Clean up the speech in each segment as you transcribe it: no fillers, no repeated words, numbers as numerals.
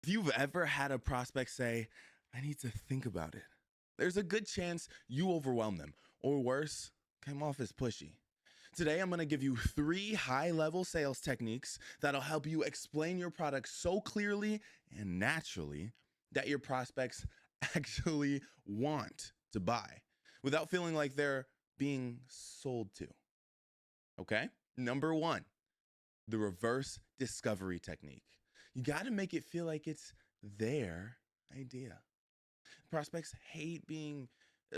If you've ever had a prospect say, I need to think about it, there's a good chance you overwhelm them, or worse, came off as pushy. Today, I'm going to give you 3 high level sales techniques that'll help you explain your product so clearly and naturally that your prospects actually want to buy without feeling like they're being sold to. Okay? Number 1, the reverse discovery technique. You got to make it feel like it's their idea. Prospects hate being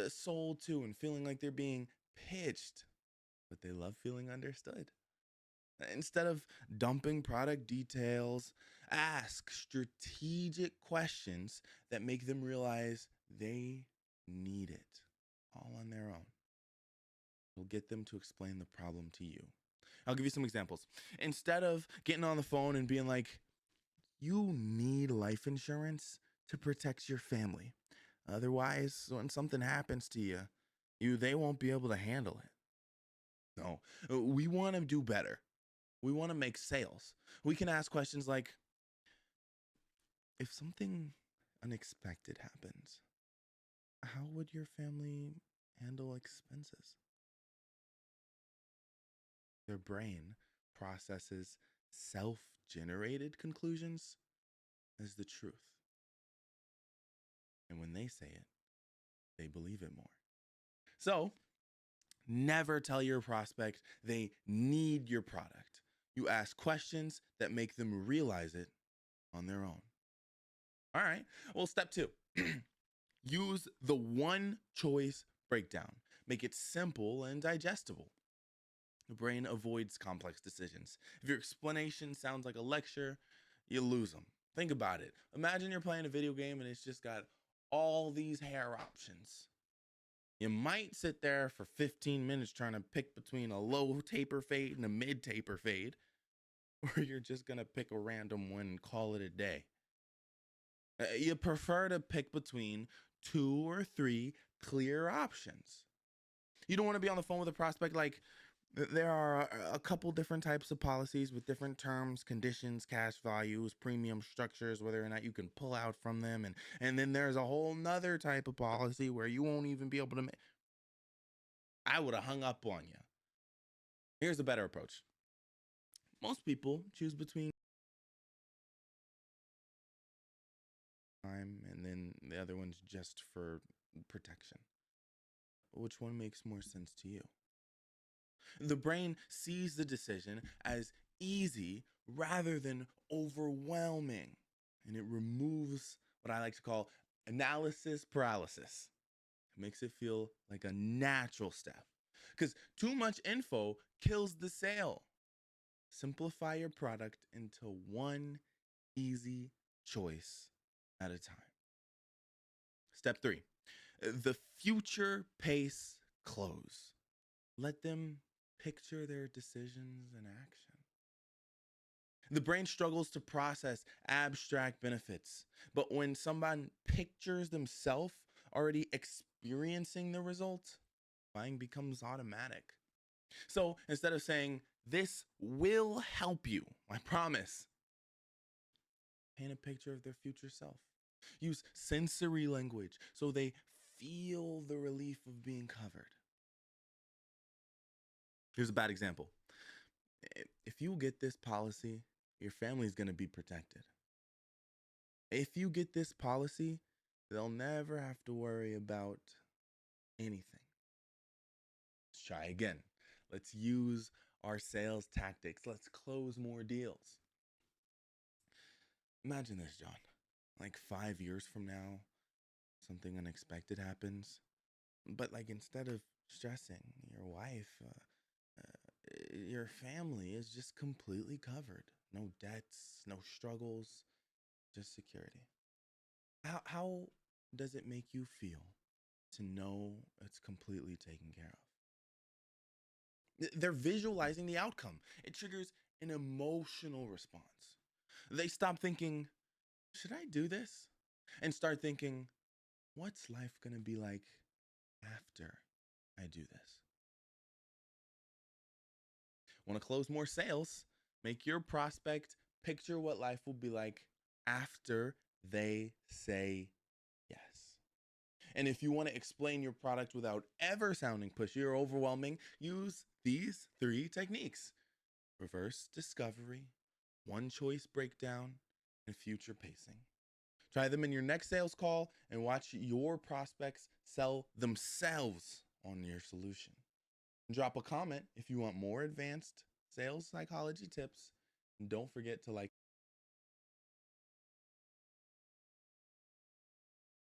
sold to and feeling like they're being pitched, but they love feeling understood. Instead of dumping product details, ask strategic questions that make them realize they need it all on their own. It'll get them to explain the problem to you. I'll give you some examples. Instead of getting on the phone and being like, you need life insurance to protect your family. Otherwise, when something happens to you, they won't be able to handle it. No, we want to do better. We want to make sales. We can ask questions like, if something unexpected happens, how would your family handle expenses? Their brain processes self-generated conclusions as the truth. And when they say it, they believe it more. So, never tell your prospect they need your product. You ask questions that make them realize it on their own. All right. Well, step 2, use the one choice breakdown. Make it simple and digestible. The brain avoids complex decisions. If your explanation sounds like a lecture, you lose them. Think about it. Imagine you're playing a video game and it's just got all these hair options. You might sit there for 15 minutes trying to pick between a low taper fade and a mid taper fade, or you're just going to pick a random one and call it a day. You prefer to pick between 2 or 3 clear options. You don't want to be on the phone with a prospect like, there are a couple different types of policies with different terms, conditions, cash values, premium structures, whether or not you can pull out from them. And then there's a whole nother type of policy where you won't even be able to I would have hung up on you. Here's a better approach. Most people choose between time and then the other one's just for protection. Which one makes more sense to you? The brain sees the decision as easy rather than overwhelming, and it removes what I like to call analysis paralysis. It makes it feel like a natural step because too much info kills the sale. Simplify your product into one easy choice at a time. Step 3, the future pace close. Let them picture their decisions in action. The brain struggles to process abstract benefits, but when someone pictures themselves already experiencing the result, buying becomes automatic. So instead of saying, this will help you, I promise, paint a picture of their future self. Use sensory language so they feel the relief of being covered. Here's a bad example. If you get this policy, your family's going to be protected. If you get this policy, they'll never have to worry about anything. Let's try again. Let's use our sales tactics. Let's close more deals. Imagine this, John. Like 5 years from now, something unexpected happens. But like instead of stressing, your wife, your family is just completely covered. No debts, no struggles, just security. How does it make you feel to know it's completely taken care of? They're visualizing the outcome. It triggers an emotional response. They stop thinking, should I do this? And start thinking, what's life going to be like after I do this? Want to close more sales? Make your prospect picture what life will be like after they say yes. And if you want to explain your product without ever sounding pushy or overwhelming, use these 3 techniques: reverse discovery, one choice breakdown, and future pacing. Try them in your next sales call and watch your prospects sell themselves on your solution. Drop a comment if you want more advanced sales psychology tips. And don't forget to like